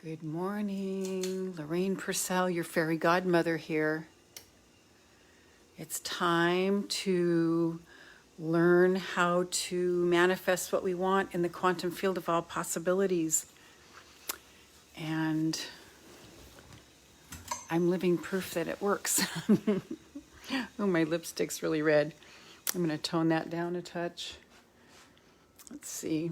Good morning, Lorraine Pursell, your fairy godmother here. It's time to learn how to manifest what we want in the quantum field of all possibilities. And I'm living proof that it works. Oh, my lipstick's really red. I'm going to tone that down a touch. Let's see.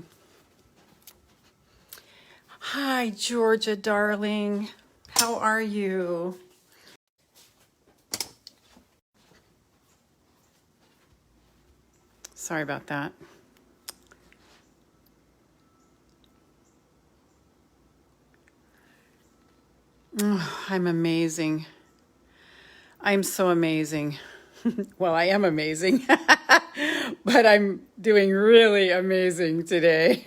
Hi, Georgia, darling. How are you? Sorry about that. Oh, I'm amazing. I'm so amazing. Well, I am amazing, but I'm doing really amazing today.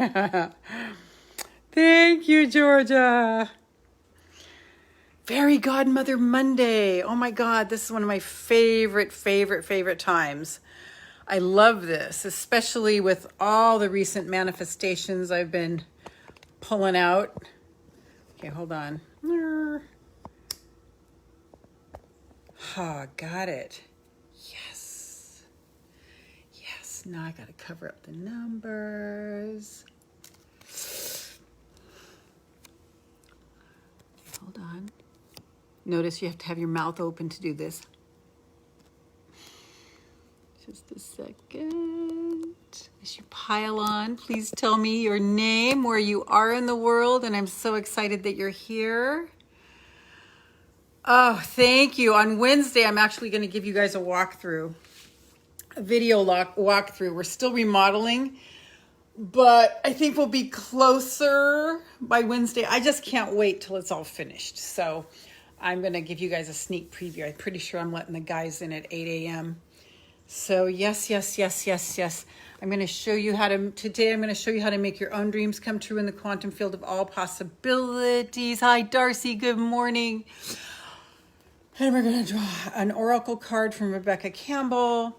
Thank you, Georgia. Fairy Godmother Monday. Oh my God, this is one of my favorite times. I love this, especially with all the recent manifestations I've been pulling out. Okay, hold on. Oh, got it. Yes. Yes, now I gotta cover up the numbers. Hold on. Notice you have to have your mouth open to do this. Just a second. As you pile on, please tell me your name, where you are in the world, and I'm so excited that you're here. Oh, thank you. On Wednesday, I'm actually going to give you guys a walkthrough, a video walkthrough. We're still remodeling, but I think we'll be closer by Wednesday. I just can't wait till it's all finished. So I'm going to give you guys a sneak preview. I'm pretty sure I'm letting the guys in at 8 a.m. So yes. I'm going to show you how to, today I'm going to show you how to make your own dreams come true in the quantum field of all possibilities. Hi, Darcy. Good morning. And we're going to draw an oracle card from Rebecca Campbell.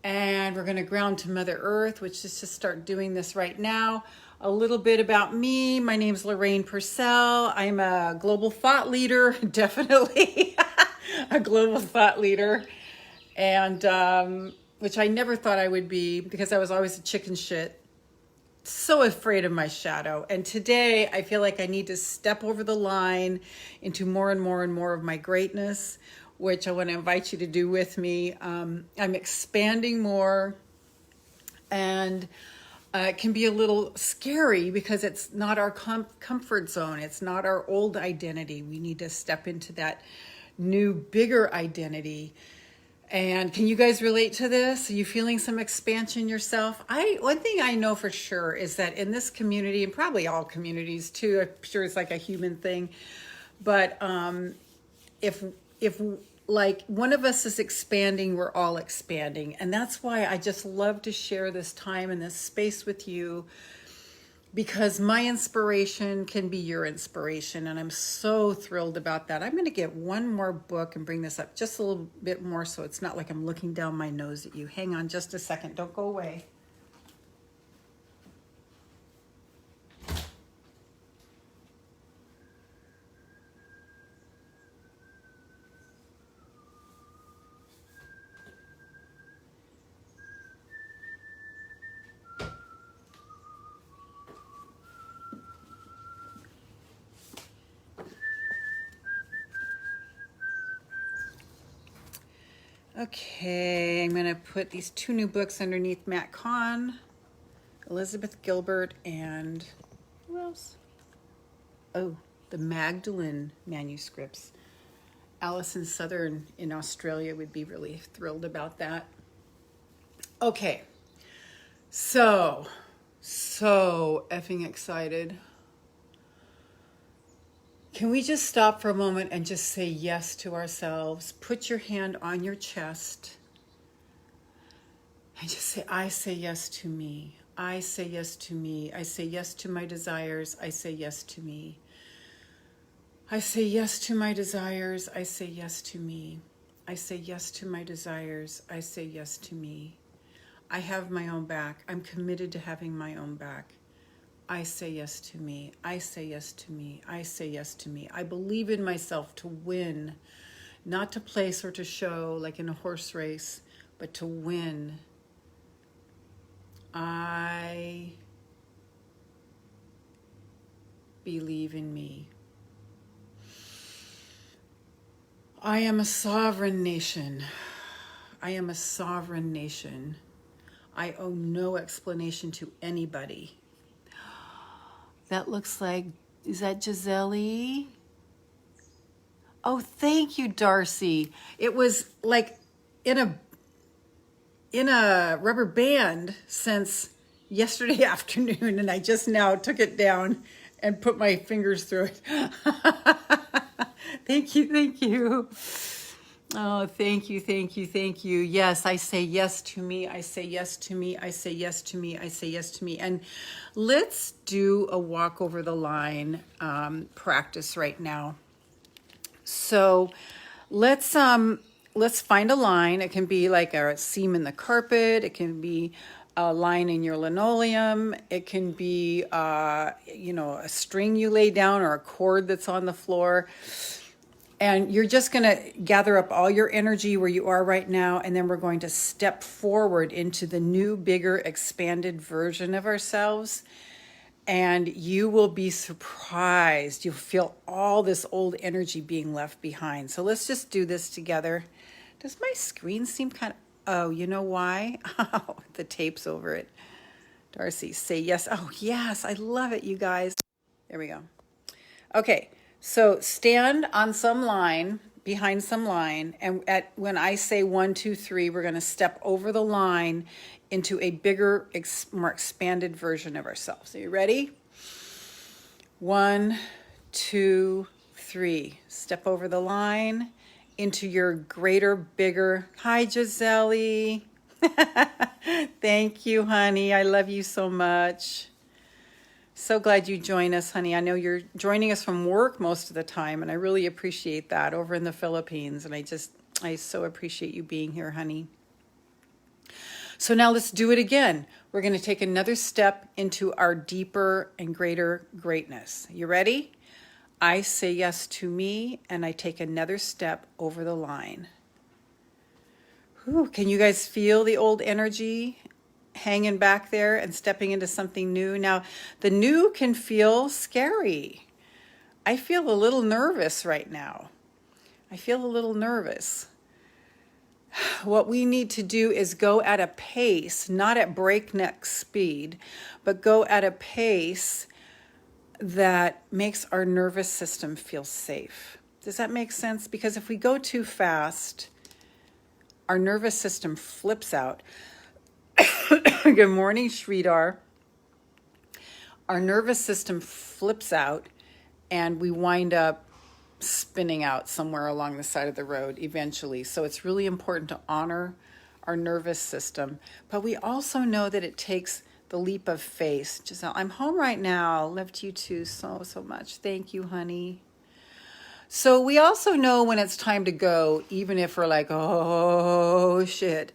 And we're going to ground to Mother Earth, which is to start doing this right now. A little bit about me. My name's Lorraine Pursell. I'm a global thought leader, definitely a global thought leader. And which I never thought I would be, because I was always a chicken shit. So afraid of my shadow. And today I feel like I need to step over the line into more and more of my greatness, which I want to invite you to do with me. I'm expanding more, and it can be a little scary because it's not our comfort zone. It's not our old identity. We need to step into that new, bigger identity. And can you guys relate to this? Are you feeling some expansion yourself? One thing I know for sure is that in this community, and probably all communities too, I'm sure it's like a human thing, but if like one of us is expanding, we're all expanding. And that's why I just love to share this time and this space with you, because my inspiration can be your inspiration. And I'm so thrilled about that. I'm going to get one more book and bring this up just a little bit more so it's not like I'm looking down my nose at you. Hang on just a second. Don't go away. Okay, I'm going to put these two new books underneath Matt Kahn, Elizabeth Gilbert, and who else? Oh, the Magdalene manuscripts. Alison Southern in Australia would be really thrilled about that. Okay, so effing excited. Can we just stop for a moment and just say yes to ourselves? Put your hand on your chest and just say, I say yes to me. I say yes to me. I say yes to my desires. I say yes to me. I say yes to my desires. I say yes to me. I say yes to my desires. I say yes to me. I have my own back. I'm committed to having my own back. I say yes to me. I say yes to me. I say yes to me. I believe in myself to win, not to place or to show like in a horse race, but to win. I believe in me. I am a sovereign nation. I am a sovereign nation. I owe no explanation to anybody. That looks like, is that Gisele? Oh, thank you, Darcy. It was like in a rubber band since yesterday afternoon, and I just now took it down and put my fingers through it. Thank you, thank you. Oh, thank you, thank you, thank you. Yes, I say yes to me. I say yes to me. I say yes to me. I say yes to me. And let's do a walk over the line practice right now. So let's find a line. It can be like a seam in the carpet. It can be a line in your linoleum. It can be a string you lay down or a cord that's on the floor. And you're just going to gather up all your energy where you are right now, and then we're going to step forward into the new, bigger, expanded version of ourselves. And you will be surprised. You'll feel all this old energy being left behind. So let's just do this together. Does my screen seem kind of... Oh, you know why? Oh, the tape's over it. Darcy, say yes. Oh, yes. I love it, you guys. There we go. Okay. So stand on some line, behind some line, and when I say 1, 2, 3, we're going to step over the line into a bigger, more expanded version of ourselves. Are you ready? 1, 2, 3. Step over the line into your greater, bigger. Hi, Gisele. Thank you, honey. I love you so much. So glad you joined us, honey. I know you're joining us from work most of the time, and I really appreciate that over in the Philippines. And I so appreciate you being here, honey. So now let's do it again. We're going to take another step into our deeper and greater greatness. You ready? I say yes to me, and I take another step over the line. Whew, can you guys feel the old energy hanging back there and stepping into something new? Now, the new can feel scary. I feel a little nervous right now. I feel a little nervous. What we need to do is go at a pace, not at breakneck speed, but go at a pace that makes our nervous system feel safe. Does that make sense? Because if we go too fast, our nervous system flips out. Good morning, Sridhar. Our nervous system flips out and we wind up spinning out somewhere along the side of the road eventually. So it's really important to honor our nervous system. But we also know that it takes the leap of faith. Giselle, I'm home right now. Love you too so much. Thank you, honey. So we also know when it's time to go, even if we're like, oh, shit.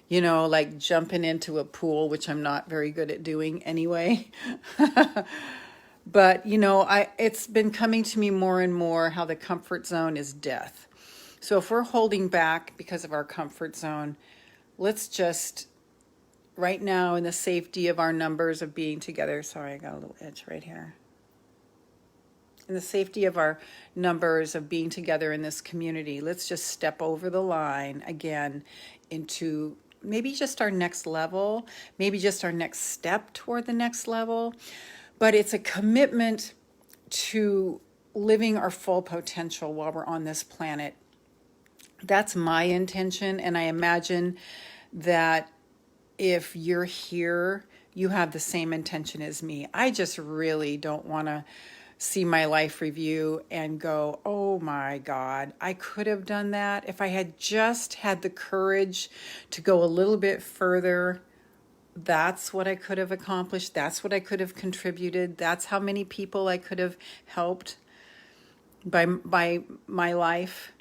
Like jumping into a pool, which I'm not very good at doing anyway. But, it's been coming to me more and more how the comfort zone is death. So if we're holding back because of our comfort zone, let's just, right now in the safety of our numbers of being together, sorry, I got a little itch right here. In the safety of our numbers of being together in this community, let's just step over the line again into maybe just our next level, maybe just our next step toward the next level. But it's a commitment to living our full potential while we're on this planet. That's my intention, and I imagine that if you're here, you have the same intention as me. I just really don't want to see my life review and go, oh my God, I could have done that. If I had just had the courage to go a little bit further, that's what I could have accomplished. That's what I could have contributed. That's how many people I could have helped by my life.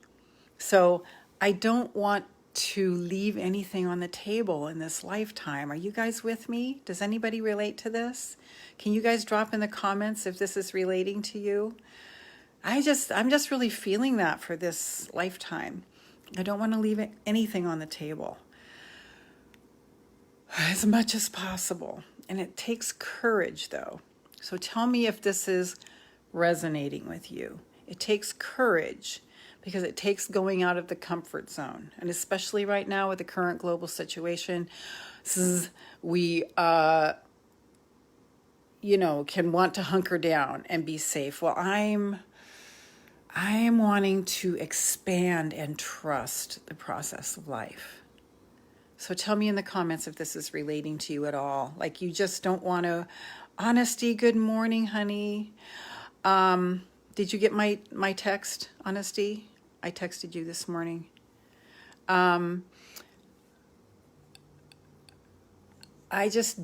So I don't want to leave anything on the table in this lifetime. Are you guys with me? Does anybody relate to this? Can you guys drop in the comments if this is relating to you? I'm just really feeling that for this lifetime. I don't want to leave anything on the table as much as possible. And it takes courage, though. So tell me if this is resonating with you. It takes courage because it takes going out of the comfort zone. And especially right now with the current global situation, we, can want to hunker down and be safe. Well, I am wanting to expand and trust the process of life. So tell me in the comments if this is relating to you at all. Like you just don't want to, honesty, good morning, honey. Did you get my text, honesty? I texted you this morning. I just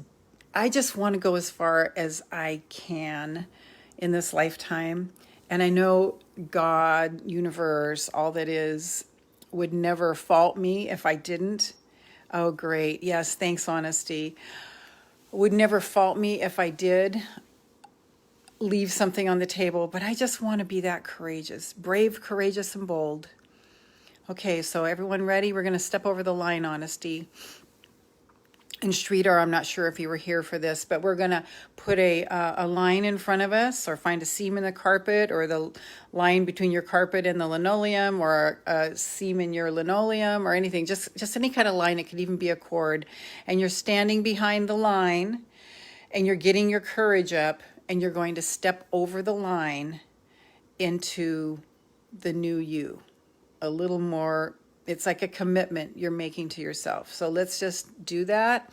want to go as far as I can in this lifetime. And I know God, universe, all that is, would never fault me if I didn't. Oh, great. Yes, thanks, honesty. Would never fault me if I did leave something on the table, but I just want to be that courageous, brave, courageous, and bold. Okay, so everyone ready? We're going to step over the line, honesty. And Sridhar, I'm not sure if you were here for this, but we're going to put a line in front of us or find a seam in the carpet or the line between your carpet and the linoleum or a seam in your linoleum or anything, just any kind of line. It could even be a cord. And you're standing behind the line and you're getting your courage up and you're going to step over the line into the new you. A little more. It's like a commitment you're making to yourself. So let's just do that.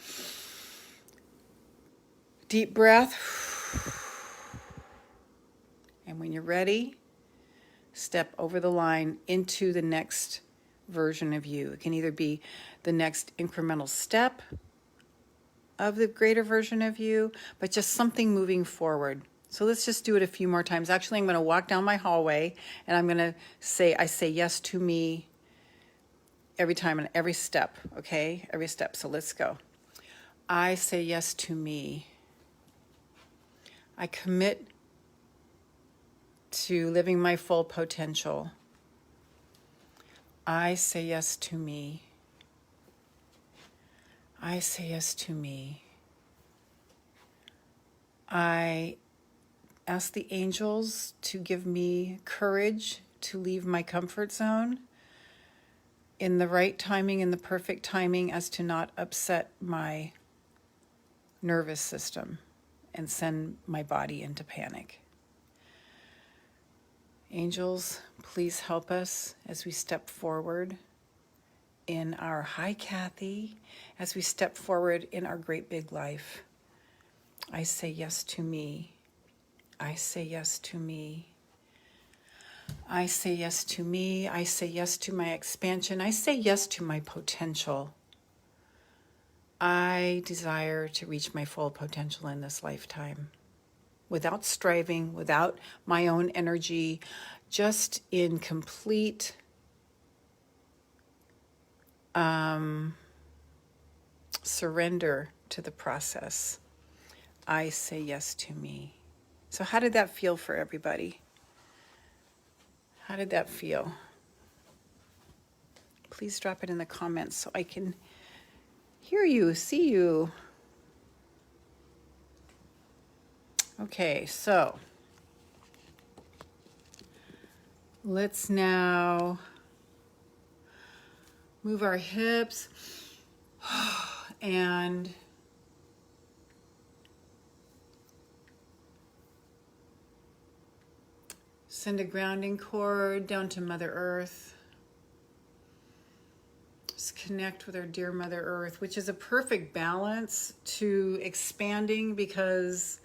Deep breath. And when you're ready, step over the line into the next version of you. It can either be the next incremental step of the greater version of you, but just something moving forward. So let's just do it a few more times. Actually, I'm going to walk down my hallway and I'm going to say, I say yes to me every time and every step, okay? Every step. So let's go. I say yes to me. I commit to living my full potential. I say yes to me. I say yes to me. I ask the angels to give me courage to leave my comfort zone in the right timing, in the perfect timing, as to not upset my nervous system and send my body into panic. Angels, please help us as we step forward in our Hi Kathy, as we step forward in our great big life. I say yes to me. I say yes to me. I say yes to me. I say yes to my expansion. I say yes to my potential. I desire to reach my full potential in this lifetime without striving, without my own energy, just in complete surrender to the process. I say yes to me. So how did that feel for everybody? How did that feel? Please drop it in the comments so I can hear you, see you. Okay, so let's now move our hips and send a grounding cord down to Mother Earth. Just connect with our dear Mother Earth, which is a perfect balance to expanding because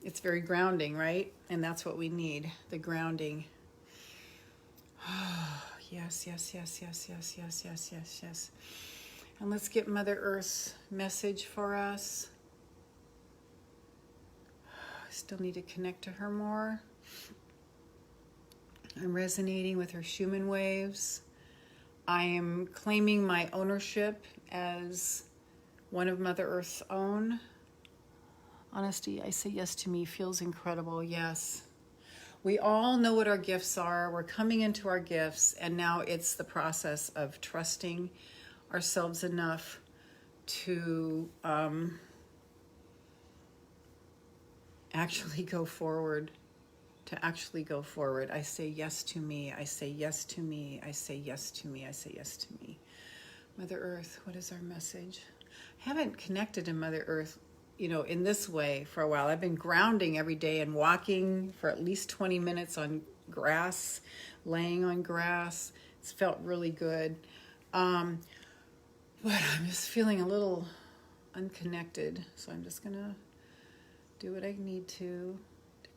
it's very grounding, right? And that's what we need, the grounding. Yes, yes, yes, yes, yes, yes, yes, yes, yes. And let's get Mother Earth's message for us. I still need to connect to her more. I'm resonating with her Schumann waves. I am claiming my ownership as one of Mother Earth's own. Honesty, I say yes to me, feels incredible, yes. We all know what our gifts are. We're coming into our gifts, and now it's the process of trusting ourselves enough to actually go forward. I say yes to me. I say yes to me. I say yes to me. I say yes to me. Mother Earth, what is our message? I haven't connected to Mother Earth, in this way for a while. I've been grounding every day and walking for at least 20 minutes on grass, laying on grass. It's felt really good. But I'm just feeling a little unconnected. So I'm just going to do what I need to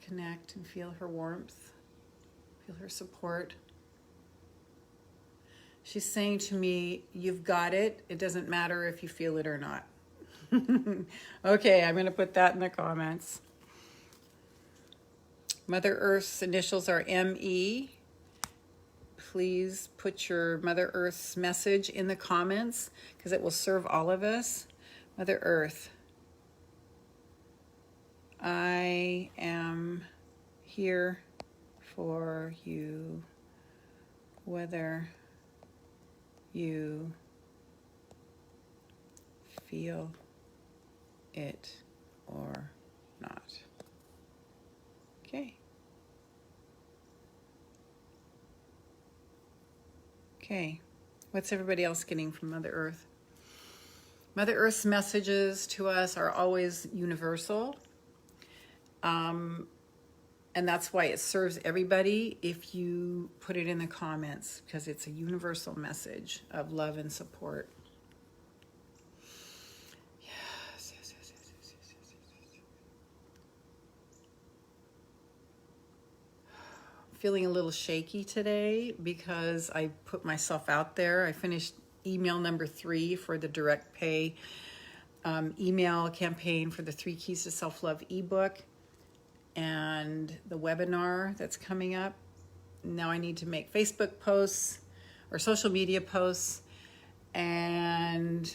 connect and feel her warmth, feel her support. She's saying to me, you've got it. It doesn't matter if you feel it or not. Okay, I'm going to put that in the comments. Mother Earth's initials are ME. Please put your Mother Earth's message in the comments because it will serve all of us. Mother Earth, I am here for you, whether you feel it or not. Okay. Okay. What's everybody else getting from Mother Earth? Mother Earth's messages to us are always universal. And that's why it serves everybody if you put it in the comments, because it's a universal message of love and support. Yes. Feeling a little shaky today because I put myself out there. I finished email number 3 for the direct pay email campaign for the 3 Keys to Self-Love ebook and the webinar that's coming up. Now I need to make Facebook posts or social media posts and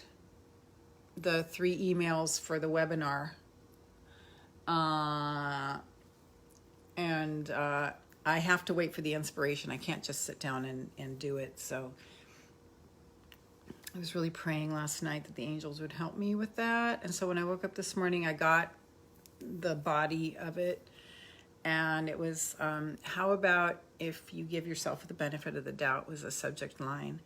the 3 emails for the webinar. I have to wait for the inspiration. I can't just sit down and do it. So I was really praying last night that the angels would help me with that. And so when I woke up this morning, I got the body of it. And it was, how about if you give yourself the benefit of the doubt was a subject line.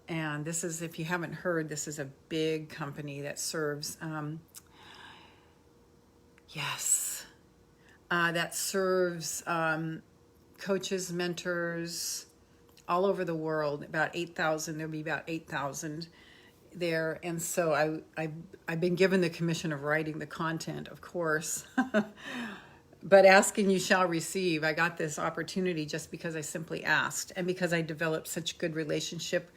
And this is, if you haven't heard, this is a big company that serves, coaches, mentors all over the world, about 8,000. There'll be about 8,000 there. And so I've been given the commission of writing the content, of course. But asking you shall receive. I got this opportunity just because I simply asked and because I developed such good relationship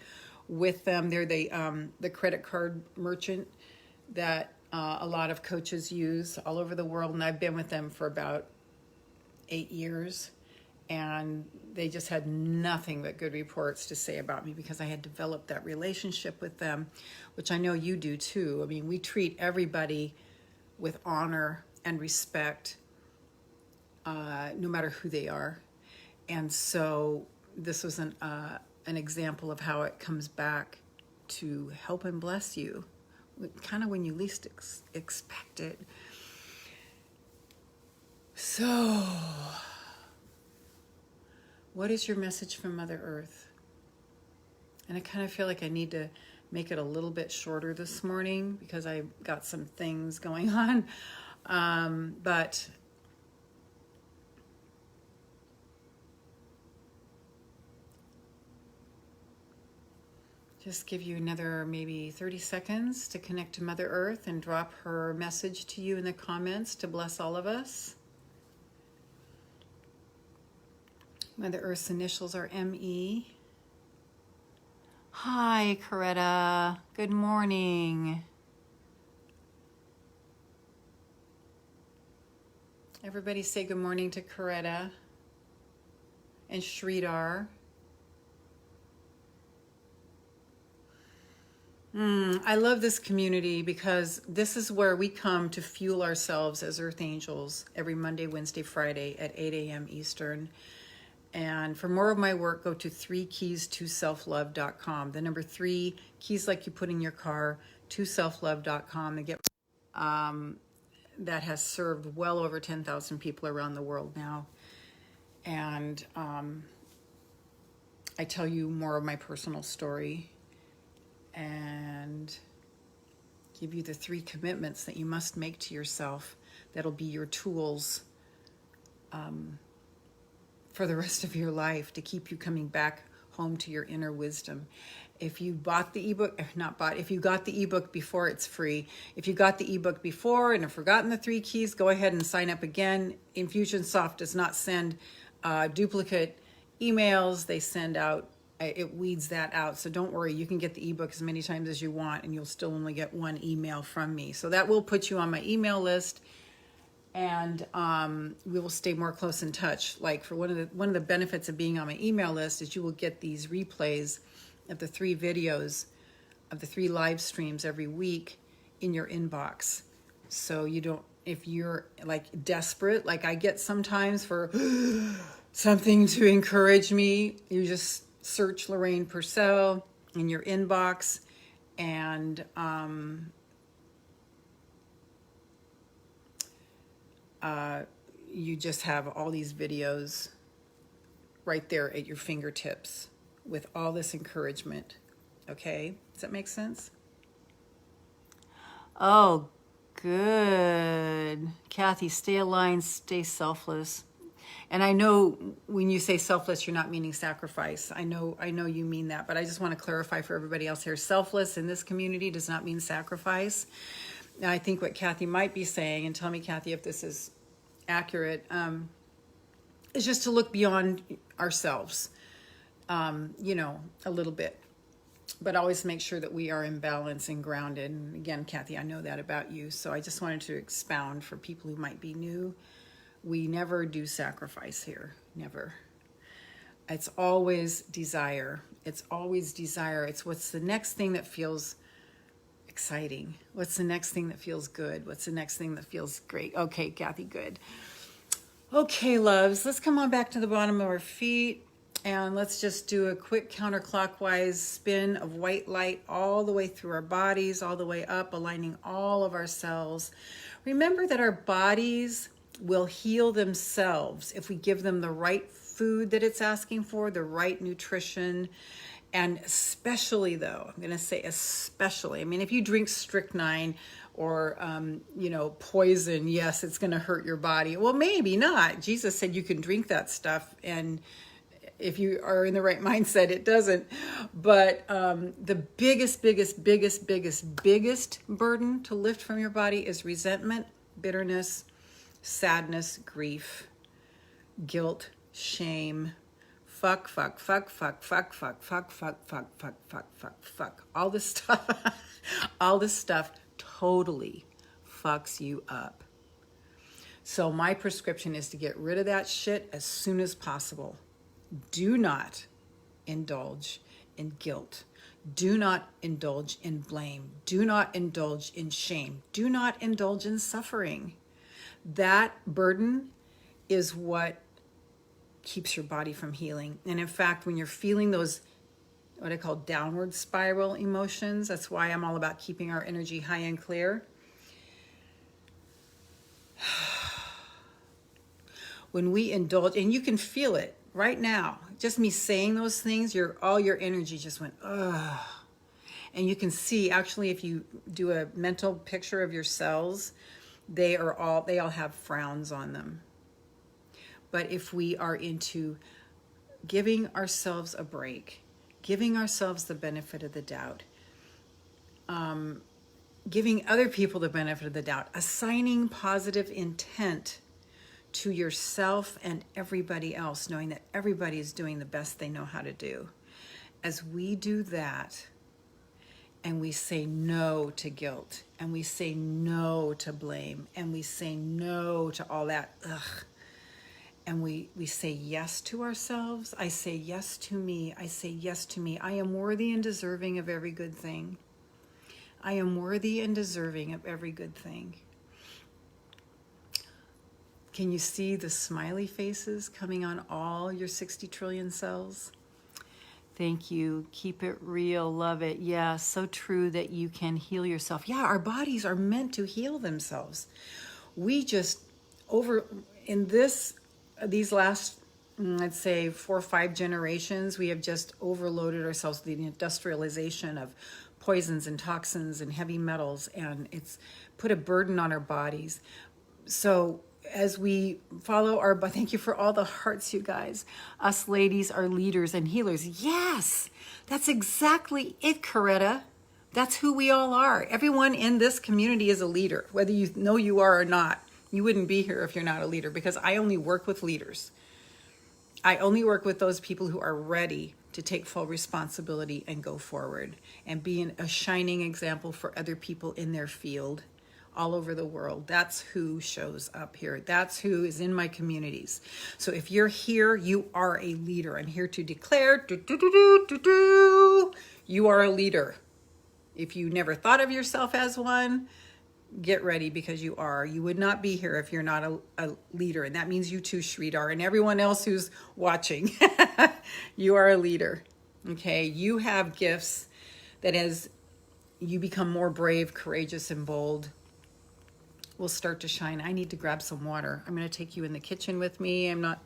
with them. They're the credit card merchant that a lot of coaches use all over the world. And I've been with them for about 8 years. And they just had nothing but good reports to say about me because I had developed that relationship with them, which I know you do too. I mean, we treat everybody with honor and respect, no matter who they are. And so this was an example of how it comes back to help and bless you, kind of when you least expect it. So, what is your message from Mother Earth? And I kind of feel like I need to make it a little bit shorter this morning because I got some things going on. But just give you another maybe 30 seconds to connect to Mother Earth and drop her message to you in the comments to bless all of us. Mother Earth's initials are ME. Hi, Coretta. Good morning. Everybody say good morning to Coretta and Sridhar. I love this community because this is where we come to fuel ourselves as Earth Angels every Monday, Wednesday, Friday at 8 a.m. Eastern. And for more of my work, go to 3keys2selflove.com. The number 3, keys like you put in your car, to selflove.com. They get that has served well over 10,000 people around the world now. And I tell you more of my personal story and give you the 3 commitments that you must make to yourself that'll be your tools for the rest of your life to keep you coming back home to your inner wisdom. If you bought the ebook, if you got the ebook before, it's free. If you got the ebook before and have forgotten the 3 keys, go ahead and sign up again. Infusionsoft does not send duplicate emails. They send out, it weeds that out. So don't worry, you can get the ebook as many times as you want and you'll still only get 1 email from me. So that will put you on my email list. And we will stay more close in touch. Like for one of the benefits of being on my email list is you will get these replays of the 3 videos of the 3 live streams every week in your inbox. So you don't, if you're like desperate, like I get sometimes for something to encourage me, you just search Lorraine Pursell in your inbox and you just have all these videos right there at your fingertips with all this encouragement. Okay? Does that make sense? Oh, good. Kathy, stay aligned, stay selfless. And I know when you say selfless, you're not meaning sacrifice. I know you mean that, but I just want to clarify for everybody else here. Selfless in this community does not mean sacrifice. Now, I think what Kathy might be saying, and tell me, Kathy, if this is accurate, is just to look beyond ourselves, a little bit, but always make sure that we are in balance and grounded. And again, Kathy, I know that about you, so I just wanted to expound for people who might be new. We never do sacrifice here, never. It's always desire. It's always desire. It's what's the next thing that feels exciting? What's the next thing that feels good? What's the next thing that feels great? Okay, Kathy, good. Okay, loves, let's come on back to the bottom of our feet and let's just do a quick counterclockwise spin of white light all the way through our bodies, all the way up, aligning all of our cells. Remember that our bodies will heal themselves if we give them the right food that it's asking for, the right nutrition. And especially though, I'm going to say especially, I mean, if you drink strychnine or, poison, yes, it's going to hurt your body. Well, maybe not. Jesus said you can drink that stuff. And if you are in the right mindset, it doesn't. But the biggest burden to lift from your body is resentment, bitterness, sadness, grief, guilt, shame, fuck. All this stuff totally fucks you up. So my prescription is to get rid of that shit as soon as possible. Do not indulge in guilt. Do not indulge in blame. Do not indulge in shame. Do not indulge in suffering. That burden is what keeps your body from healing. And in fact, when you're feeling those, what I call downward spiral emotions, that's why I'm all about keeping our energy high and clear. When we indulge, and you can feel it right now, just me saying those things, all your energy just went, ugh. And you can see, actually, if you do a mental picture of your cells, they all have frowns on them. But if we are into giving ourselves a break, giving ourselves the benefit of the doubt, giving other people the benefit of the doubt, assigning positive intent to yourself and everybody else, knowing that everybody is doing the best they know how to do. As we do that, and we say no to guilt, and we say no to blame, and we say no to all that, and we say yes to ourselves. I say yes to me. I say yes to me. I am worthy and deserving of every good thing. I am worthy and deserving of every good thing. Can you see the smiley faces coming on all your 60 trillion cells? Thank you. Keep it real. Love it. Yeah, so true that you can heal yourself. Yeah, our bodies are meant to heal themselves. We just in these last, I'd say 4 or 5 generations, we have just overloaded ourselves with the industrialization of poisons and toxins and heavy metals, and it's put a burden on our bodies. So as we follow thank you for all the hearts, you guys. Us ladies are leaders and healers. Yes, that's exactly it, Coretta. That's who we all are. Everyone in this community is a leader, whether you know you are or not. You wouldn't be here if you're not a leader, because I only work with leaders. I only work with those people who are ready to take full responsibility and go forward and be a shining example for other people in their field all over the world. That's who shows up here. That's who is in my communities. So if you're here, you are a leader. I'm here to declare, you are a leader. If you never thought of yourself as one, get ready, because you are. You would not be here if you're not a leader. And that means you too, Sridhar, and everyone else who's watching. You are a leader. Okay? You have gifts that as you become more brave, courageous, and bold, will start to shine. I need to grab some water. I'm going to take you in the kitchen with me. I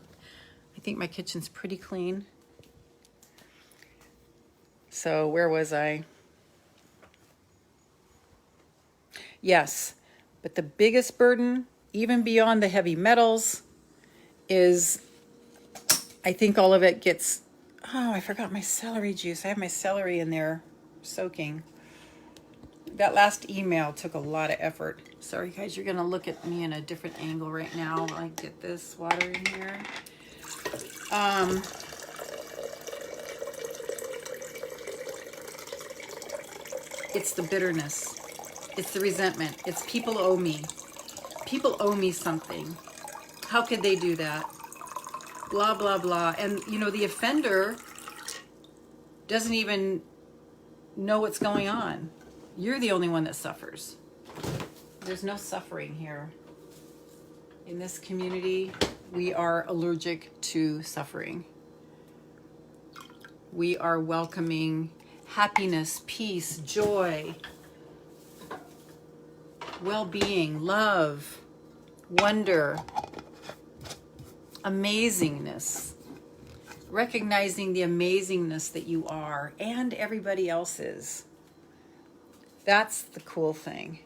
think my kitchen's pretty clean. So where was I? Yes, but the biggest burden, even beyond the heavy metals, is, I think all of it gets, I forgot my celery juice. I have my celery in there soaking. That last email took a lot of effort. Sorry guys, you're gonna look at me in a different angle right now while I get this water in here. It's the bitterness. It's the resentment. It's people owe me. People owe me something. How could they do that? Blah, blah, blah. And, the offender doesn't even know what's going on. You're the only one that suffers. There's no suffering here. In this community, we are allergic to suffering. We are welcoming happiness, peace, joy, well-being, love, wonder, amazingness, recognizing the amazingness that you are and everybody else is. That's the cool thing,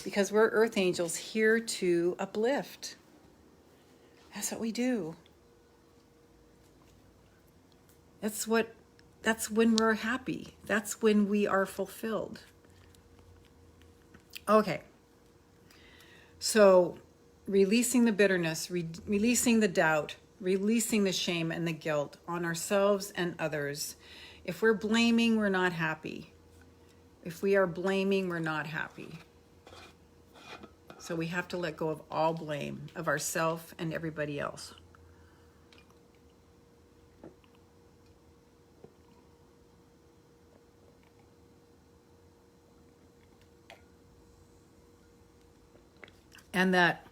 because we're earth angels here to uplift. That's what we do. That's when we're happy. That's when we are fulfilled. Okay. So releasing the bitterness, releasing the doubt, releasing the shame and the guilt on ourselves and others. If we're blaming, we're not happy. If we are blaming, we're not happy. So we have to let go of all blame of ourselves and everybody else. And that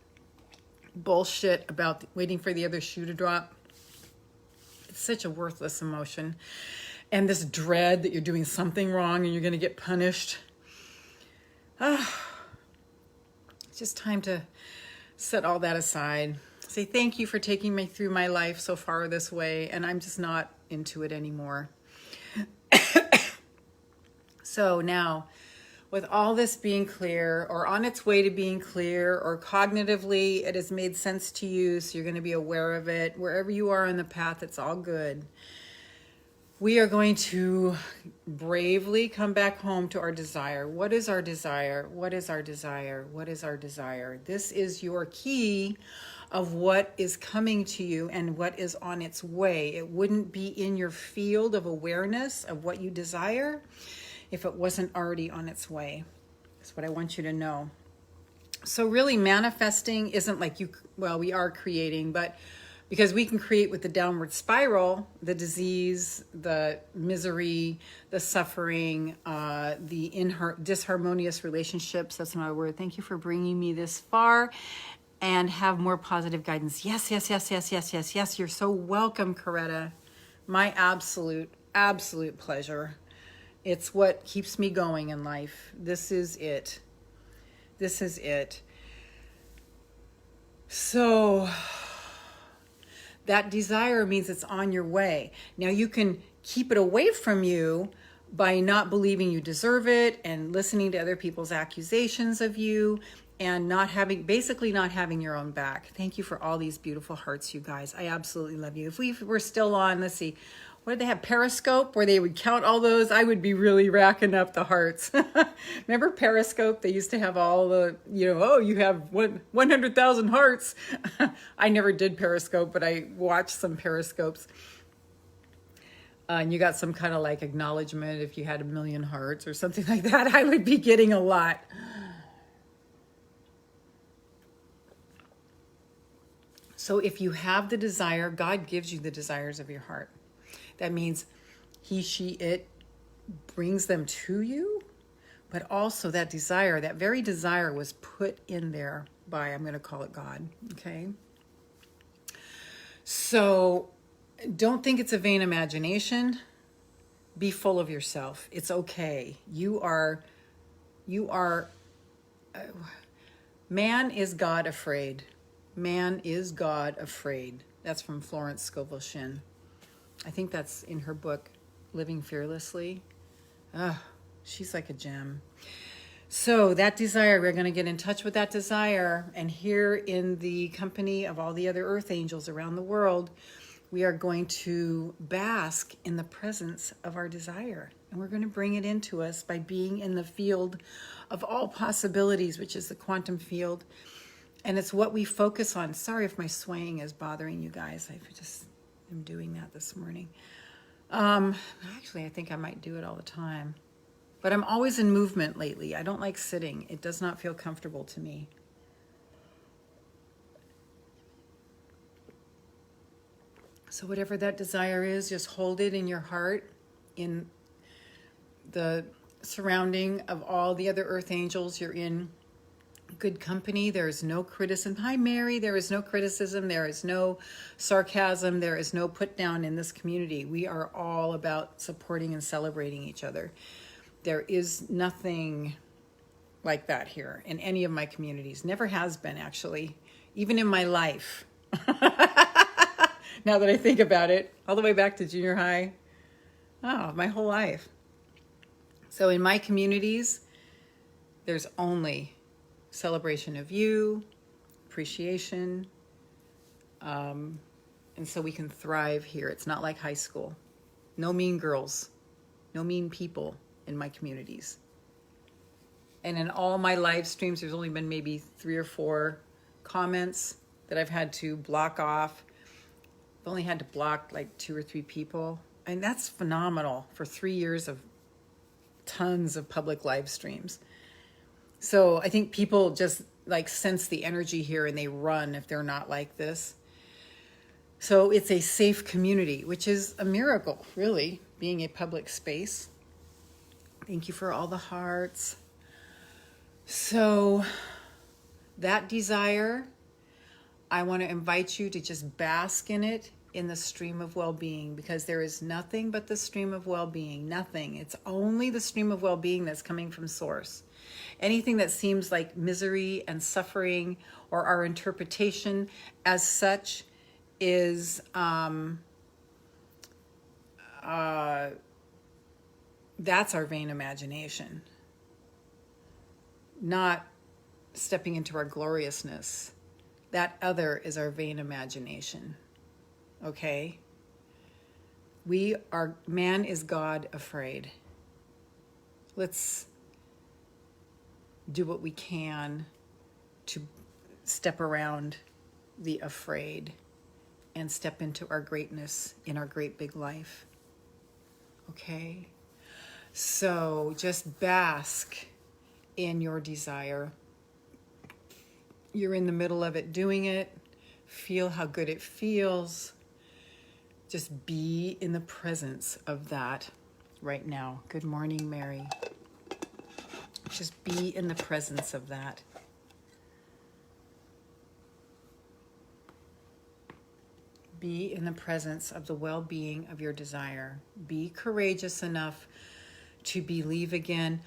bullshit about waiting for the other shoe to drop. It's such a worthless emotion. And this dread that you're doing something wrong and you're going to get punished. It's just time to set all that aside. Say thank you for taking me through my life so far this way, and I'm just not into it anymore. So now, with all this being clear, or on its way to being clear, or cognitively it has made sense to you, so you're going to be aware of it. Wherever you are on the path, it's all good. We are going to bravely come back home to our desire. What is our desire? What is our desire? What is our desire? This is your key of what is coming to you and what is on its way. It wouldn't be in your field of awareness of what you desire if it wasn't already on its way. That's what I want you to know. So really manifesting isn't like we are creating, but Because we can create with the downward spiral, the disease, the misery, the suffering, the disharmonious relationships. That's not a word. Thank you for bringing me this far, and have more positive guidance. Yes, yes, yes, yes, yes, yes, yes. You're so welcome, Coretta. My absolute pleasure. It's what keeps me going in life. This is it. This is it. So that desire means it's on your way. Now you can keep it away from you by not believing you deserve it and listening to other people's accusations of you and basically not having your own back. Thank you for all these beautiful hearts, you guys. I absolutely love you. If we were still on, let's see, what did they have? Periscope, where they would count all those. I would be really racking up the hearts. Remember Periscope? They used to have all the, you have 100,000 hearts. I never did Periscope, but I watched some Periscopes. And you got some kind of like acknowledgement if you had 1 million hearts or something like that. I would be getting a lot. So if you have the desire, God gives you the desires of your heart. That means he, she, it brings them to you, but also that desire, that very desire was put in there by, I'm going to call it God, okay? So don't think it's a vain imagination. Be full of yourself. It's okay. Man is God afraid. Man is God afraid. That's from Florence Scovel Shinn. I think that's in her book, Living Fearlessly. She's like a gem. So that desire, we're going to get in touch with that desire. And here in the company of all the other earth angels around the world, we are going to bask in the presence of our desire. And we're going to bring it into us by being in the field of all possibilities, which is the quantum field. And it's what we focus on. Sorry if my swaying is bothering you guys. I'm doing that this morning. Actually, I think I might do it all the time. But I'm always in movement lately. I don't like sitting. It does not feel comfortable to me. So whatever that desire is, just hold it in your heart, in the surrounding of all the other earth angels. You're in good company. There is no criticism. Hi, Mary. There is no criticism. There is no sarcasm. There is no put down in this community. We are all about supporting and celebrating each other. There is nothing like that here in any of my communities. Never has been, actually, even in my life. Now that I think about it, all the way back to junior high. Oh, my whole life. So in my communities, there's only celebration of you, appreciation, and so we can thrive here. It's not like high school. No mean girls, no mean people in my communities. And in all my live streams, there's only been maybe 3 or 4 comments that I've had to block off. I've only had to block like 2 or 3 people. And that's phenomenal for 3 years of tons of public live streams. So I think people just like sense the energy here and they run if they're not like this. So it's a safe community, which is a miracle, really, being a public space. Thank you for all the hearts. So that desire, I want to invite you to just bask in it, in the stream of well-being, because there is nothing but the stream of well-being. Nothing. It's only the stream of well-being that's coming from source. Anything that seems like misery and suffering, or our interpretation as such, is that's our vain imagination, not stepping into our gloriousness. That other is our vain imagination. Okay? Man is God afraid. Let's do what we can to step around the afraid and step into our greatness in our great big life. Okay? So just bask in your desire. You're in the middle of it, doing it. Feel how good it feels. Just be in the presence of that right now. Good morning, Mary. Just be in the presence of that. Be in the presence of the well-being of your desire. Be courageous enough to believe again,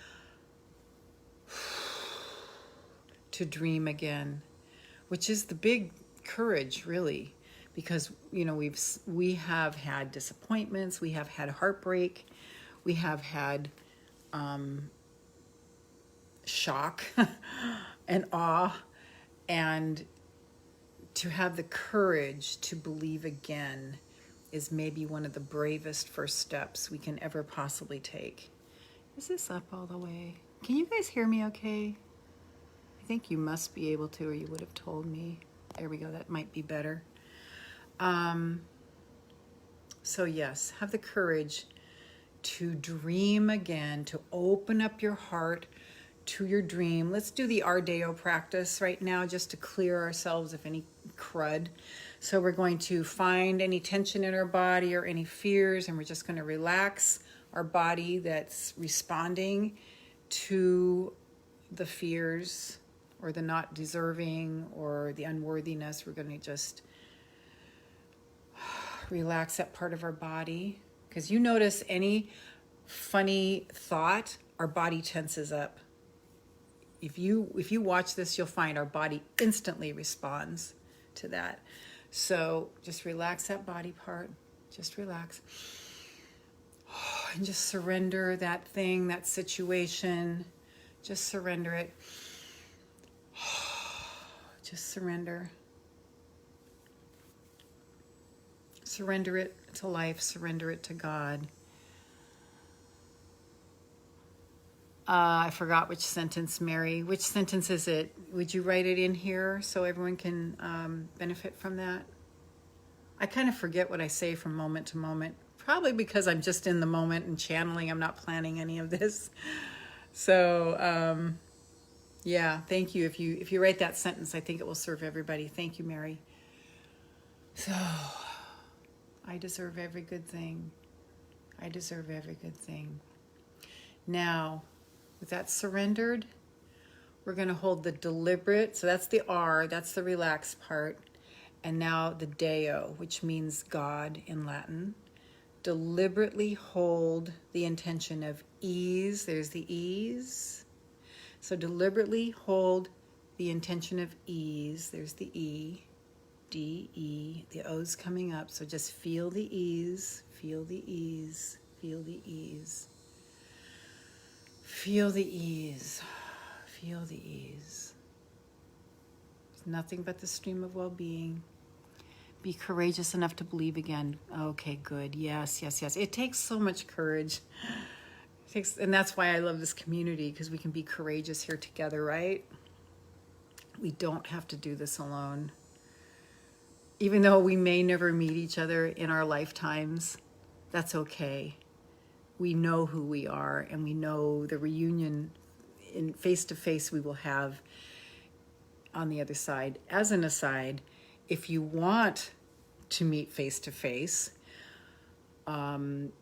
to dream again, which is the big courage, really, because we have had disappointments, we have had heartbreak, we have had shock and awe, and to have the courage to believe again is maybe one of the bravest first steps we can ever possibly take. Is this up all the way? Can you guys hear me okay? I think you must be able to, or you would have told me. There we go, that might be better. So yes, have the courage to dream again, to open up your heart to your dream. Let's do the Ardeo practice right now just to clear ourselves of any crud. So we're going to find any tension in our body or any fears, and we're just going to relax our body that's responding to the fears or the not deserving or the unworthiness. We're going to just relax that part of our body, because you notice any funny thought, our body tenses up. If you watch this, you'll find our body instantly responds to that. So just relax that body part. Just relax. And just surrender that thing, that situation. Just surrender it. Just surrender. Surrender it to life. Surrender it to God. I forgot which sentence, Mary. Which sentence is it? Would you write it in here so everyone can benefit from that? I kind of forget what I say from moment to moment. Probably because I'm just in the moment and channeling. I'm not planning any of this. So, yeah, thank you. If you write that sentence, I think it will serve everybody. Thank you, Mary. So, I deserve every good thing. I deserve every good thing. Now, with that surrendered, we're going to hold the deliberate. So that's the R, that's the relaxed part. And now the Deo, which means God in Latin. Deliberately hold the intention of ease. There's the ease. So deliberately hold the intention of ease. There's the E, D, E. The O's coming up. So just feel the ease, feel the ease, feel the ease. Feel the ease. Feel the ease. It's nothing but the stream of well-being. Be courageous enough to believe again. Okay, good. Yes, yes, yes. It takes so much courage. And that's why I love this community, because we can be courageous here together, right? We don't have to do this alone. Even though we may never meet each other in our lifetimes, that's okay. We know who we are, and we know the reunion in face-to-face we will have on the other side. As an aside, if you want to meet face-to-face, I'm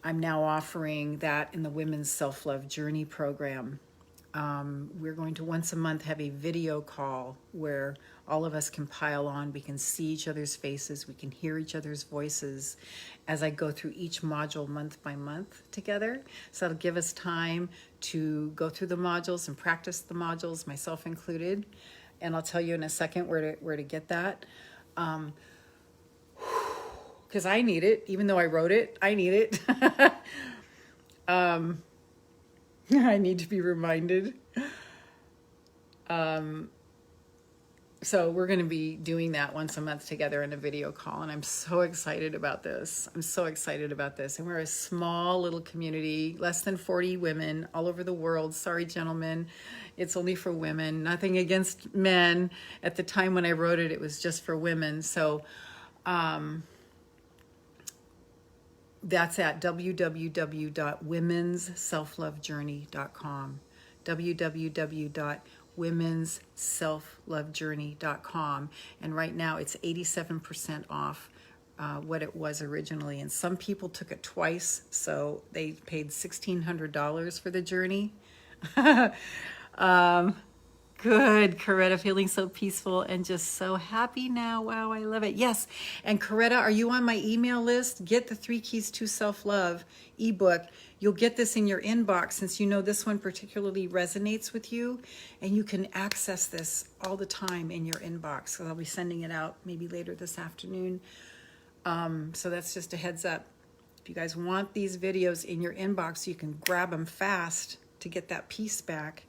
now offering that in the Women's Self-Love Journey program. We're going to once a month have a video call where all of us can pile on. We can see each other's faces. We can hear each other's voices as I go through each module month by month together. So that'll give us time to go through the modules and practice the modules, myself included. And I'll tell you in a second where to get that. Because I need it. Even though I wrote it, I need it. I need to be reminded. So we're going to be doing that once a month together in a video call, and I'm so excited about this. I'm so excited about this. And we're a small little community, less than 40 women all over the world. Sorry, gentlemen, it's only for women. Nothing against men. At the time when I wrote it, it was just for women. So that's at www.womensselflovejourney.com. www.womensselflovejourney.com. womensselflovejourney.com. And right now it's 87% off what it was originally. And some people took it twice, so they paid $1,600 for the journey. Good, Coretta, feeling so peaceful and just so happy now. Wow, I love it. Yes, and Coretta, are you on my email list? Get the 3 Keys to Self-Love ebook. You'll get this in your inbox since you know this one particularly resonates with you, and you can access this all the time in your inbox. So I'll be sending it out maybe later this afternoon. So that's just a heads up. If you guys want these videos in your inbox, you can grab them fast to get that peace back.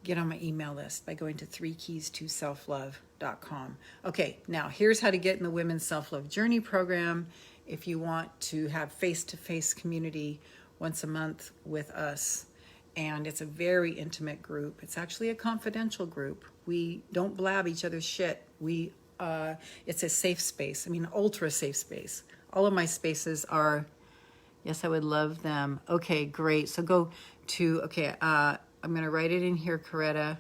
Get on my email list by going to 3keys2selflove.com. Okay, now here's how to get in the Women's Self-Love Journey program if you want to have face-to-face community once a month with us. And it's a very intimate group. It's actually a confidential group. We don't blab each other's shit. It's a safe space. I mean, ultra safe space. All of my spaces are, yes, I would love them. Okay, great. So go to, I'm going to write it in here, Coretta.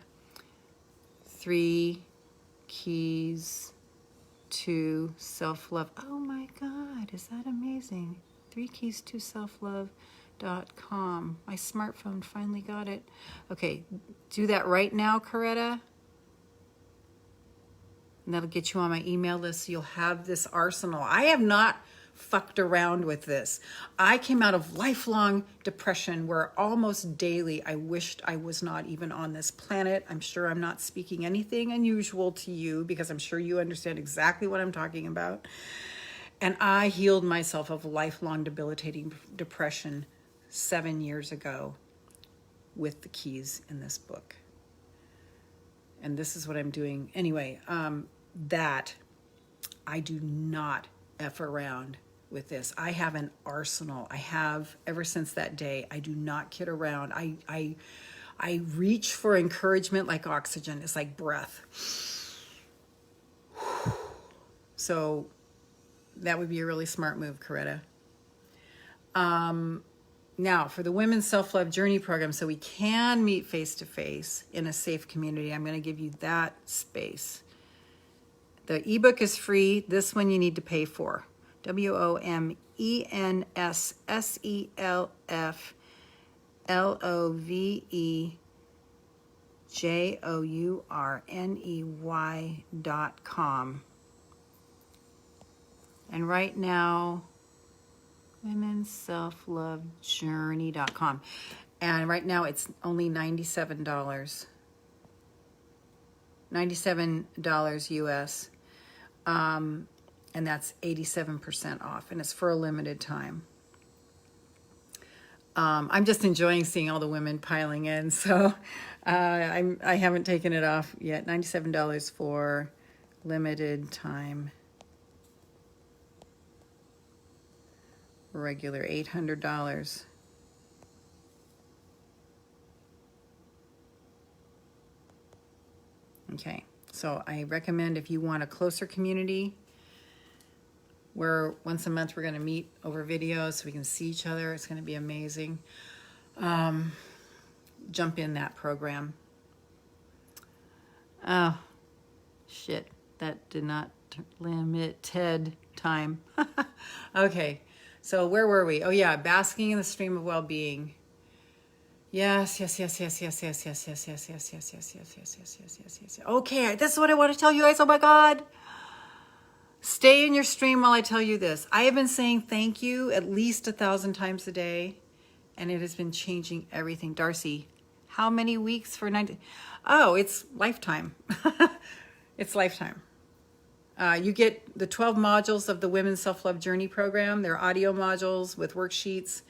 3 Keys to Self-Love. Oh my God, is that amazing? 3keys2selflove.com. My smartphone finally got it. Okay, do that right now, Coretta. And that'll get you on my email list. So you'll have this arsenal. I have not fucked around with this. I came out of lifelong depression where almost daily I wished I was not even on this planet. I'm sure I'm not speaking anything unusual to you because I'm sure you understand exactly what I'm talking about. And I healed myself of lifelong debilitating depression 7 years ago with the keys in this book. And this is what I'm doing. Anyway, that I do not F around with this. I have an arsenal. I have ever since that day. I do not kid around. I reach for encouragement like oxygen. It's like breath. So that would be a really smart move, Coretta. Now, for the Women's Self-Love Journey program, so we can meet face-to-face in a safe community, I'm going to give you that space. The ebook is free. This one you need to pay for. WOMENSSELFLOVEJOURNEY.com. And right now, womensselflovejourney.com. And right now it's only $97. $97 US. And that's 87% off, and it's for a limited time. I'm just enjoying seeing all the women piling in, so I haven't taken it off yet. $97 for limited time. Regular $800. Okay, so I recommend if you want a closer community where once a month we're going to meet over video so we can see each other. It's going to be amazing. Jump in that program. Oh, shit. That did not limited time. Okay, so where were we? Oh, yeah, basking in the stream of well-being. Yes. Okay, this is what I want to tell you guys. Oh, my God. Stay in your stream while I tell you this. I have been saying thank you at least 1,000 times a day, and it has been changing everything. Darcy, how many weeks for 90? Oh, it's lifetime. It's lifetime. You get the 12 modules of the Women's Self-Love Journey program. They're audio modules with worksheets,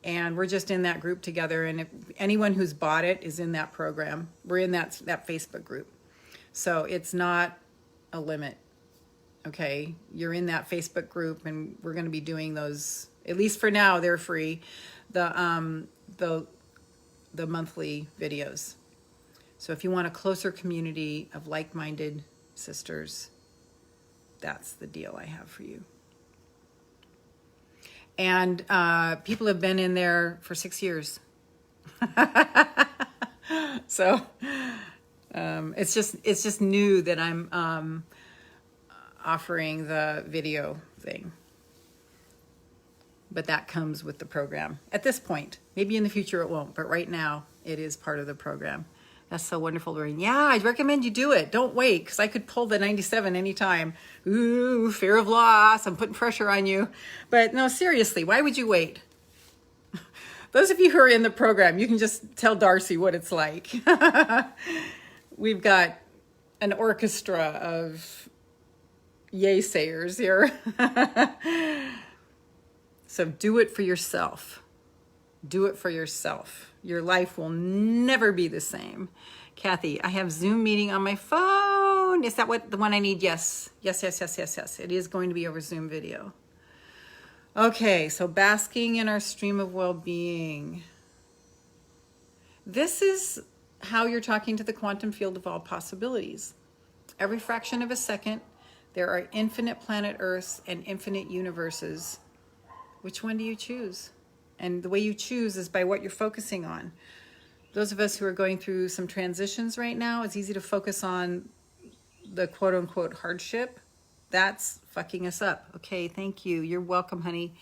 and we're just in that group together. And if anyone who's bought it is in that program. We're in that Facebook group. So it's not a limit. Okay, you're in that Facebook group, and we're going to be doing those. At least for now, they're free. The monthly videos. So if you want a closer community of like-minded sisters, that's the deal I have for you. And people have been in there for 6 years. So It's just new that I'm offering the video thing. But that comes with the program at this point. Maybe in the future it won't, but right now it is part of the program. That's so wonderful, Lorraine. Yeah, I'd recommend you do it. Don't wait, because I could pull the 97 anytime. Ooh, fear of loss. I'm putting pressure on you. But no, seriously, why would you wait? Those of you who are in the program, you can just tell Darcy what it's like. We've got an orchestra of yay sayers here. So do it for yourself. Do it for yourself. Your life will never be the same. Kathy, I have Zoom meeting on my phone. Is that the one I need? Yes. Yes. It is going to be over Zoom video. Okay, so basking in our stream of well-being. This is how you're talking to the quantum field of all possibilities. Every fraction of a second, there are infinite planet Earths and infinite universes. Which one do you choose? And the way you choose is by what you're focusing on. Those of us who are going through some transitions right now, it's easy to focus on the quote-unquote hardship. That's fucking us up. Okay, thank you. You're welcome, honey.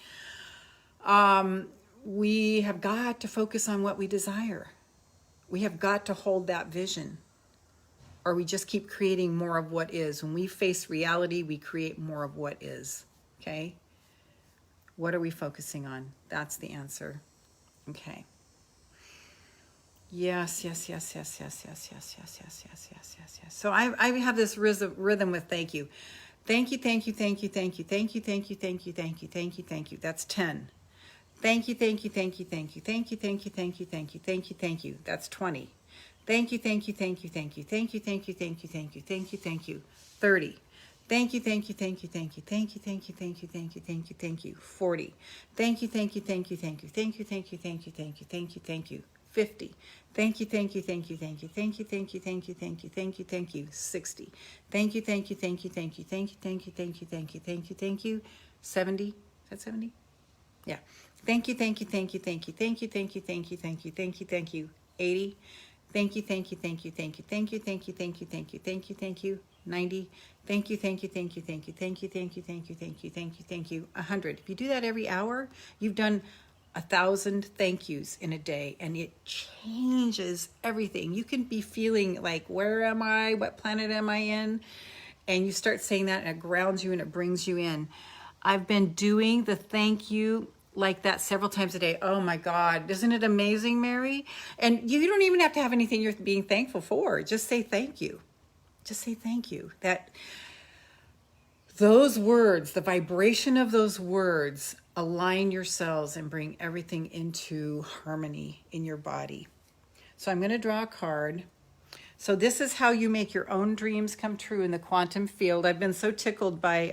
We have got to focus on what we desire. We have got to hold that vision, or we just keep creating more of what is. When we face reality, we create more of what is. Okay? What are we focusing on? That's the answer. Okay. Yes. So I have this rhythm with thank you. Thank you. That's 10. Thank you. That's 20. Thank you. 30. Thank you. 40. Thank you. 50. Thank you. 60. Thank you. 70. Is that 70? Yeah. Thank you. 80. Thank you. 90. Thank you. 100. If you do that every hour, you've done 1,000 thank yous in a day, and it changes everything. You can be feeling like, where am I? What planet am I in? And you start saying that, and it grounds you and it brings you in. I've been doing the thank you like that several times a day. Oh my God. Isn't it amazing, Mary? And you don't even have to have anything you're being thankful for. Just say thank you. Just say thank you. Those words, the vibration of those words, align your cells and bring everything into harmony in your body. So I'm going to draw a card. So this is how you make your own dreams come true in the quantum field. I've been so tickled by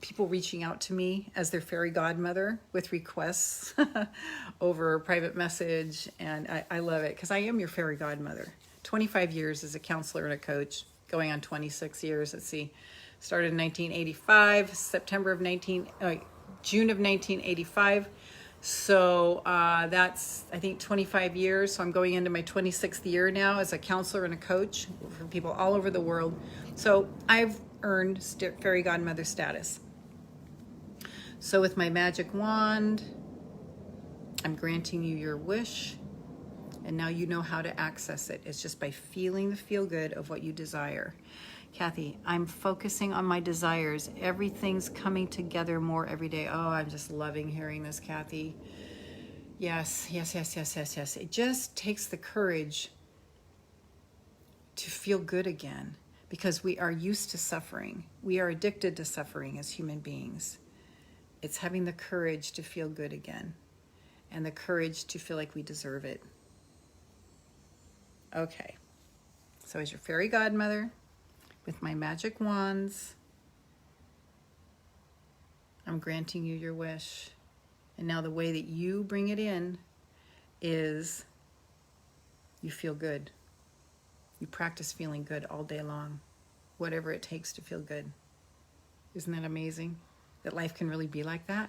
people reaching out to me as their fairy godmother with requests over private message. And I love it because I am your fairy godmother. 25 years as a counselor and a coach, going on 26 years. Let's see, started in 1985, June of 1985. So that's, I think, 25 years. So I'm going into my 26th year now as a counselor and a coach for people all over the world. So I've earned fairy godmother status. So with my magic wand, I'm granting you your wish. And now you know how to access it. It's just by feeling the feel good of what you desire. Kathy, I'm focusing on my desires. Everything's coming together more every day. Oh, I'm just loving hearing this, Kathy. Yes. It just takes the courage to feel good again, because we are used to suffering. We are addicted to suffering as human beings. It's having the courage to feel good again, and the courage to feel like we deserve it. Okay, so as your fairy godmother, with my magic wands, I'm granting you your wish. And now the way that you bring it in is you feel good. You practice feeling good all day long, whatever it takes to feel good. Isn't that amazing? That life can really be like that?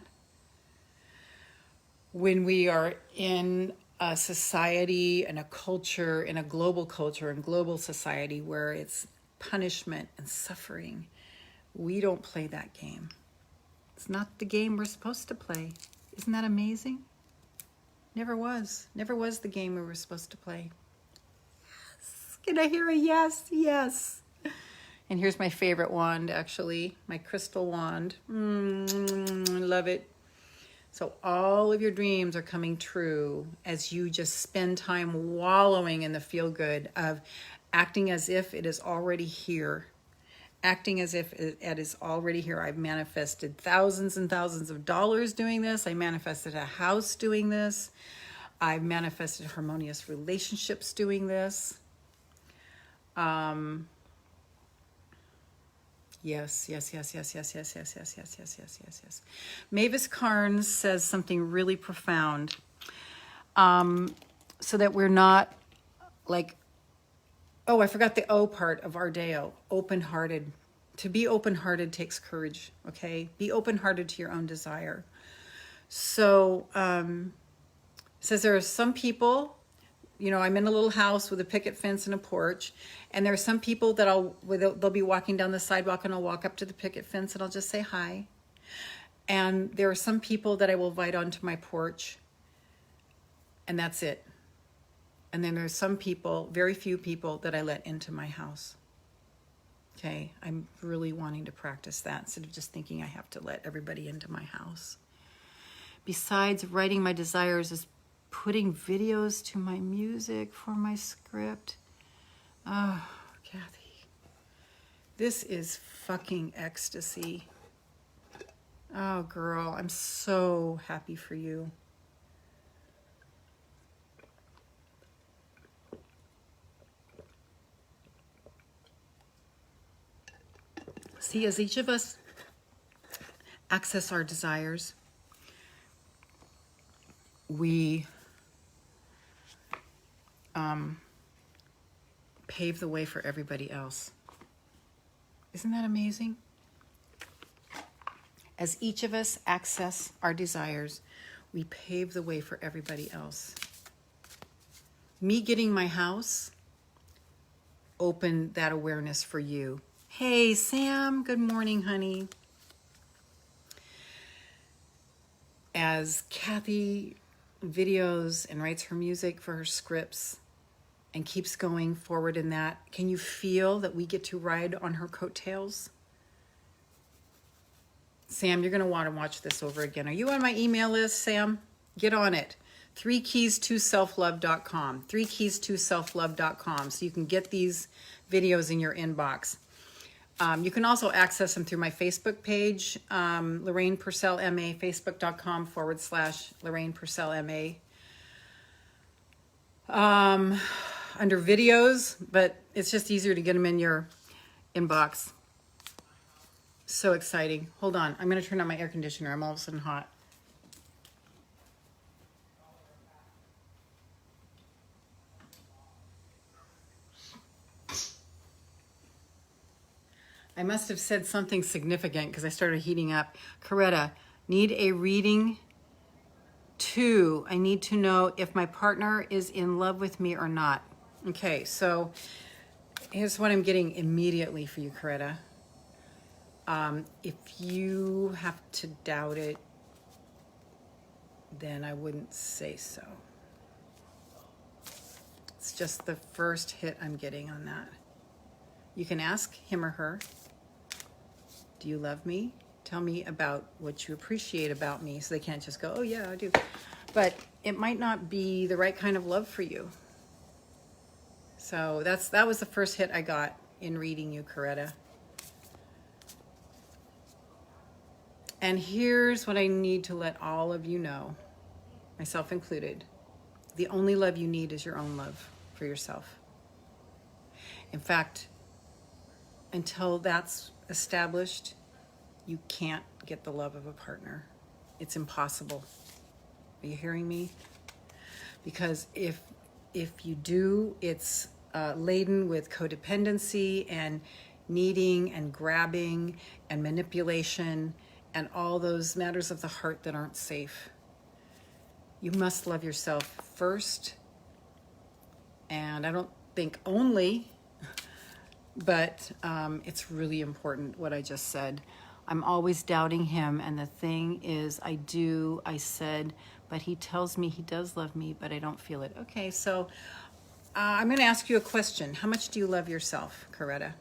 When we are in a society and a culture, in a global culture and global society where it's punishment and suffering. We don't play that game. It's not the game we're supposed to play. Isn't that amazing? Never was. Never was the game we were supposed to play. Yes. Can I hear a yes? Yes. And here's my favorite wand, actually. My crystal wand. I love it. So all of your dreams are coming true as you just spend time wallowing in the feel-good of acting as if it is already here. Acting as if it is already here. I've manifested thousands and thousands of dollars doing this. I manifested a house doing this. I've manifested harmonious relationships doing this. Yes. Mavis Carnes says something really profound. So that we're not like, oh, I forgot the O part of Ardeo, open-hearted. To be open-hearted takes courage, okay? Be open-hearted to your own desire. So, says there are some people, I'm in a little house with a picket fence and a porch, and there are some people that they'll be walking down the sidewalk, and I'll walk up to the picket fence and I'll just say hi. And there are some people that I will invite onto my porch, and that's it. And then there's some people, very few people, that I let into my house. Okay, I'm really wanting to practice that instead of just thinking I have to let everybody into my house. Besides, writing my desires is putting videos to my music for my script. Oh, Kathy, this is fucking ecstasy. Oh, girl, I'm so happy for you. See, as each of us access our desires, we pave the way for everybody else. Isn't that amazing? As each of us access our desires, we pave the way for everybody else. Me getting my house opened that awareness for you. Hey, Sam, good morning, honey. As Kathy videos and writes her music for her scripts and keeps going forward in that, can you feel that we get to ride on her coattails? Sam, you're going to want to watch this over again. Are you on my email list, Sam? Get on it. 3keys2selflove.com. 3keys2selflove.com. So you can get these videos in your inbox. You can also access them through my Facebook page, Lorraine Pursell MA, facebook.com/Lorraine Pursell MA. Under videos, but it's just easier to get them in your inbox. So exciting. Hold on. I'm going to turn on my air conditioner. I'm all of a sudden hot. I must have said something significant because I started heating up. Coretta, need a reading. 2, I need to know if my partner is in love with me or not. Okay, so here's what I'm getting immediately for you, Coretta. If you have to doubt it, then I wouldn't say so. It's just the first hit I'm getting on that. You can ask him or her, do you love me? Tell me about what you appreciate about me. So they can't just go, oh yeah, I do. But it might not be the right kind of love for you. So that was the first hit I got in reading you, Coretta. And here's what I need to let all of you know, myself included. The only love you need is your own love for yourself. In fact, until that's established, you can't get the love of a partner. It's impossible. Are you hearing me? Because if you do, it's laden with codependency and needing and grabbing and manipulation and all those matters of the heart that aren't safe. You must love yourself first, and I don't think only, but it's really important what I just said. I'm always doubting him, and the thing is, I said, but he tells me he does love me, but I don't feel it. Okay, so I'm going to ask you a question. How much do you love yourself, Coretta?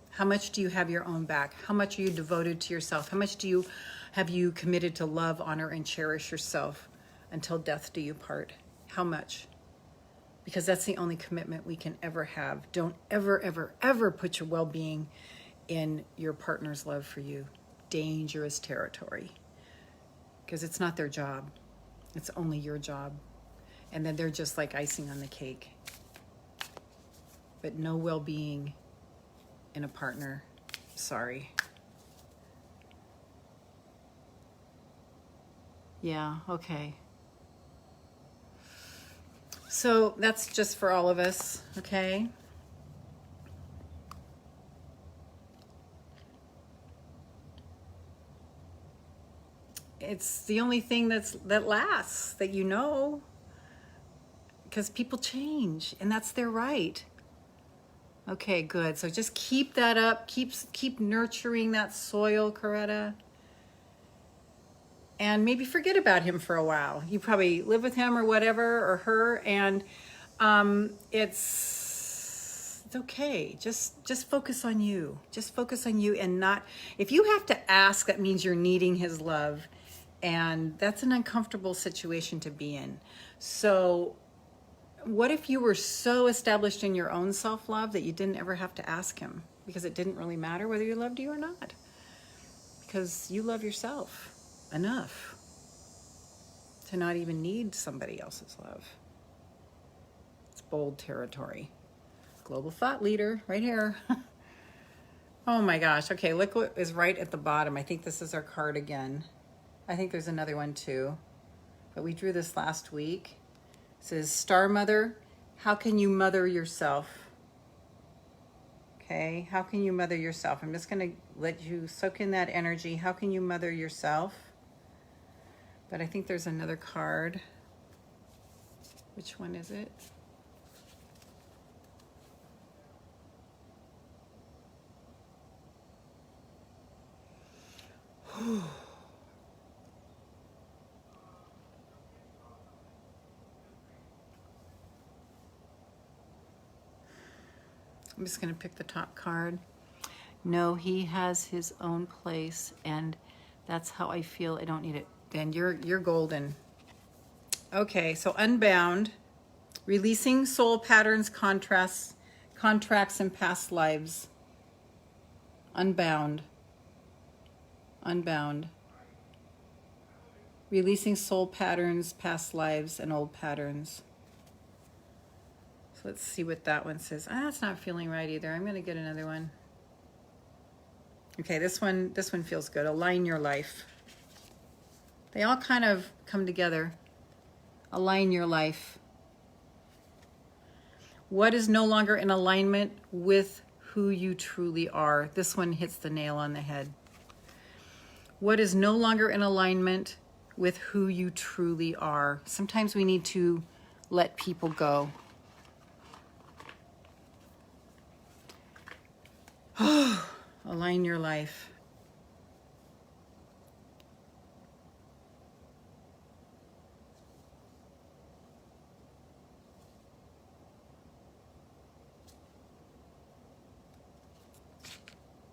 How much do you have your own back? How much are you devoted to yourself? How much have you committed to love, honor, and cherish yourself until death do you part? How much? Because that's the only commitment we can ever have. Don't ever, ever, ever put your well-being in your partner's love for you. Dangerous territory. Because it's not their job. It's only your job. And then they're just like icing on the cake. But no well-being in a partner. Sorry. Yeah, okay. So that's just for all of us, okay? It's the only thing that lasts, that you know, because people change, and that's their right. Okay, good. So just keep that up. Keep nurturing that soil, Coretta. And maybe forget about him for a while. You probably live with him or whatever, or her, and it's okay. Just focus on you. Just focus on you, and not, if you have to ask, that means you're needing his love, and that's an uncomfortable situation to be in. So what if you were so established in your own self-love that you didn't ever have to ask him, because it didn't really matter whether you loved you or not, because you love yourself enough to not even need somebody else's love. It's bold territory. Global thought leader right here. Oh my gosh. Okay, look what is right at the bottom. I think this is our card again. I think there's another one too, but we drew this last week. It says, Star Mother, how can you mother yourself? Okay, how can you mother yourself? I'm just going to let you soak in that energy. How can you mother yourself? But I think there's another card. Which one is it? I'm just going to pick the top card. No, he has his own place, and that's how I feel. I don't need it. Then you're golden. Okay, so Unbound, releasing soul patterns, contracts, and past lives. Unbound. Releasing soul patterns, past lives, and old patterns. Let's see what that one says. That's not feeling right either. I'm going to get another one. Okay, this one feels good. Align your life. They all kind of come together. Align your life. What is no longer in alignment with who you truly are? This one hits the nail on the head. What is no longer in alignment with who you truly are? Sometimes we need to let people go. Align your life.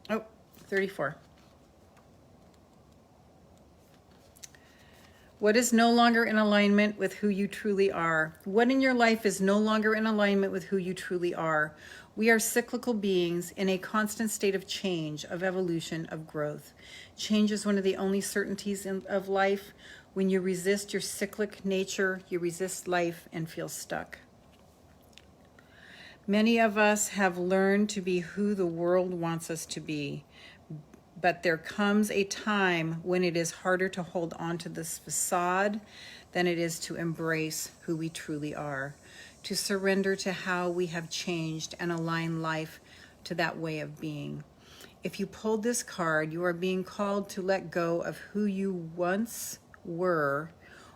Oh, 34. What is no longer in alignment with who you truly are? What in your life is no longer in alignment with who you truly are? We are cyclical beings in a constant state of change, of evolution, of growth. Change is one of the only certainties of life. When you resist your cyclic nature, you resist life and feel stuck. Many of us have learned to be who the world wants us to be, but there comes a time when it is harder to hold on to this facade than it is to embrace who we truly are, to surrender to how we have changed and align life to that way of being. If you pulled this card, you are being called to let go of who you once were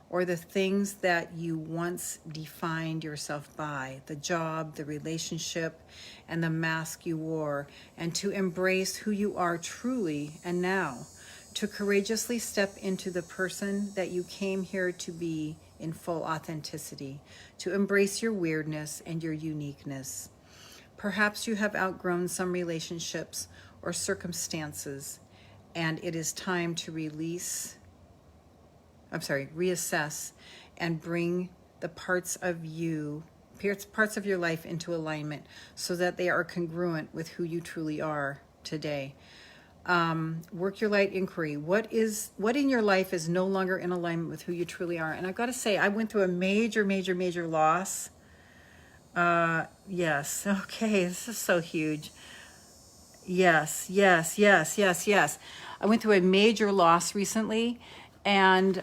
or the things that you once defined yourself by, the job, the relationship, and the mask you wore, and to embrace who you are truly and now, to courageously step into the person that you came here to be in full authenticity, to embrace your weirdness and your uniqueness. Perhaps you have outgrown some relationships or circumstances, and it is time to reassess and bring the parts of your life into alignment so that they are congruent with who you truly are today. Work your light inquiry. What in your life is no longer in alignment with who you truly are? And I've got to say, I went through a major loss. Yes. Okay. This is so huge. Yes. I went through a major loss recently, and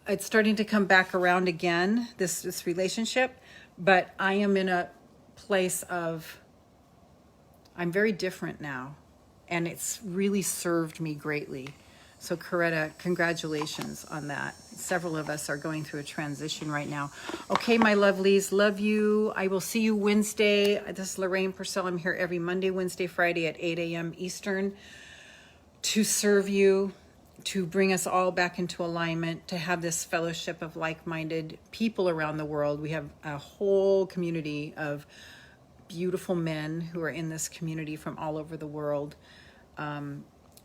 it's starting to come back around again, this relationship, but I am in a place of, I'm very different now, and it's really served me greatly. So Coretta, congratulations on that. Several of us are going through a transition right now. Okay, my lovelies, love you. I will see you Wednesday. This is Lorraine Pursell. I'm here every Monday, Wednesday, Friday at 8 a.m. Eastern to serve you, to bring us all back into alignment, to have this fellowship of like-minded people around the world. We have a whole community of beautiful men who are in this community from all over the world.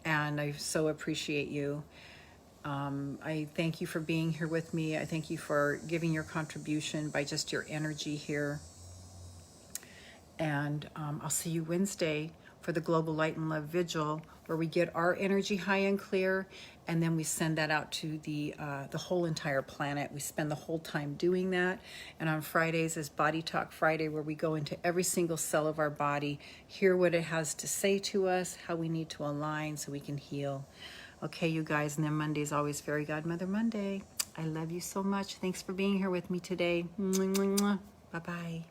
And I so appreciate you. I thank you for being here with me. I thank you for giving your contribution by just your energy here. And I'll see you Wednesday for the Global Light and Love Vigil, where we get our energy high and clear, and then we send that out to the whole entire planet. We spend the whole time doing that. And on Fridays is Body Talk Friday, where we go into every single cell of our body, hear what it has to say to us, how we need to align so we can heal. Okay, you guys, and then Monday is always Fairy Godmother Monday. I love you so much. Thanks for being here with me today. Bye-bye.